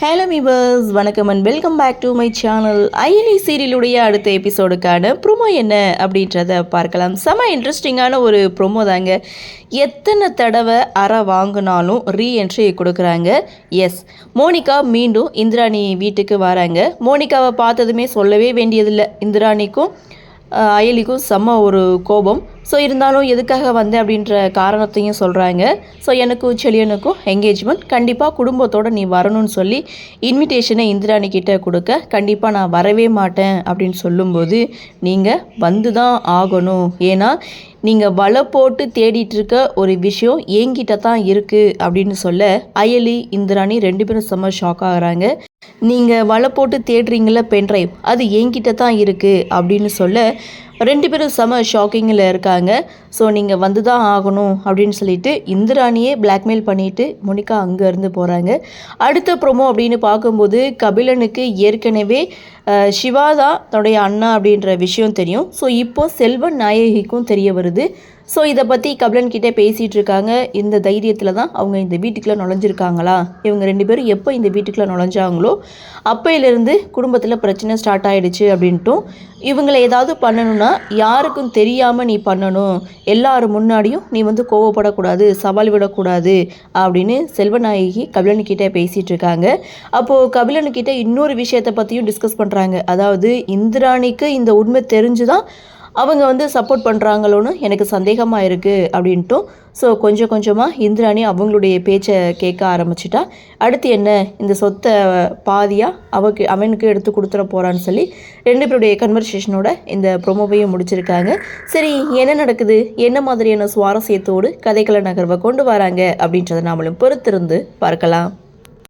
Hello மீவர்ஸ், வணக்கம் and welcome back to my channel. Ayali சீரியலுடைய அடுத்த எபிசோடுக்கான ப்ரோமோ என்ன அப்படின்றத பார்க்கலாம். செம இன்ட்ரெஸ்டிங்கான ஒரு ப்ரோமோ தாங்க. எத்தனை தடவை அறை வாங்கினாலும் ரீஎன்ட்ரி கொடுக்குறாங்க. எஸ், மோனிகா மீண்டும் இந்திராணி வீட்டுக்கு வராங்க. மோனிகாவை பார்த்ததுமே சொல்லவே வேண்டியதில்லை, இந்திராணிக்கும் அயலிக்கும் செம்ம ஒரு கோபம். ஸோ இருந்தாலும் எதுக்காக வந்தேன் அப்படின்ற காரணத்தையும் சொல்கிறாங்க. ஸோ எனக்கும் செலியனுக்கும் என்கேஜ்மெண்ட், கண்டிப்பாக குடும்பத்தோடு நீ வரணும்னு சொல்லி இன்விடேஷனை இந்திராணி கிட்டே கொடுக்க, கண்டிப்பாக நான் வரவே மாட்டேன் அப்படின்னு சொல்லும்போது, நீங்கள் வந்து தான் ஆகணும், ஏன்னா நீங்கள் வலை போட்டு தேடிட்டு இருக்க ஒரு விஷயம் என்கிட்ட தான் இருக்குது அப்படின்னு சொல்ல, அயலி இந்திராணி ரெண்டு பேரும் செம்ம ஷாக் ஆகுறாங்க. நீங்கள் வலை போட்டு தேடுறீங்கள பென்ட்ரைவ், அது என்கிட்ட தான் இருக்குது அப்படின்னு சொல்ல ரெண்டு பேரும் செம ஷாக்கிங்கில் இருக்காங்க. ஸோ நீங்கள் வந்து தான் ஆகணும் அப்படின்னு சொல்லிட்டு இந்திராணியே பிளாக்மெயில் பண்ணிவிட்டு மோனிகா அங்கேருந்து போகிறாங்க. அடுத்த ப்ரோமோ அப்படின்னு பார்க்கும்போது, கபிலனுக்கு ஏற்கனவே சிவா தான் தன்னுடைய அண்ணா அப்படின்ற விஷயம் தெரியும். ஸோ இப்போது செல்வன் நாயகிக்கும் தெரிய வருது. ஸோ இதை பற்றி கபிலன்கிட்டே பேசிகிட்டு இருக்காங்க. இந்த தைரியத்தில் தான் அவங்க இந்த வீட்டுக்குள்ளே நுழைஞ்சிருக்காங்களா, இவங்க ரெண்டு பேரும் எப்போ இந்த வீட்டுக்குள்ளே நுழைஞ்சாங்களோ அப்போயிலேருந்து குடும்பத்தில் பிரச்சனை ஸ்டார்ட் ஆகிடுச்சு அப்படின்ட்டும், இவங்களை ஏதாவது பண்ணணும்னா யாருக்கும் தெரியாமல் நீ பண்ணணும், எல்லாரும் முன்னாடியும் நீ வந்து கோவப்படக்கூடாது, சவால் விடக்கூடாது அப்படின்னு செல்வநாயகி கபிலன்கிட்டே பேசிகிட்டு இருக்காங்க. அப்போது கபிலன்கிட்ட இன்னொரு விஷயத்தை பற்றியும் டிஸ்கஸ் பண்ணுறாங்க. அதாவது இந்திராணிக்கு இந்த உண்மை தெரிஞ்சு தான் அவங்க வந்து சப்போர்ட் பண்ணுறாங்களோன்னு எனக்கு சந்தேகமாக இருக்குது அப்படின்ட்டும். ஸோ கொஞ்சம் கொஞ்சமாக இந்திராணி அவங்களுடைய பேச்சை கேட்க ஆரம்பிச்சிட்டா. அடுத்து என்ன, இந்த சொத்தை பாதியாக அவனுக்கு எடுத்து கொடுத்துட போகிறான்னு சொல்லி ரெண்டு பேருடைய கன்வர்சேஷனோட இந்த ப்ரோமோவையும் முடிச்சிருக்காங்க. சரி, என்ன நடக்குது, என்ன மாதிரியான சுவாரஸ்யத்தோடு கதைக்கள நகர்வை கொண்டு வராங்க அப்படின்றத நாமளும் பொறுத்திருந்து பார்க்கலாம்.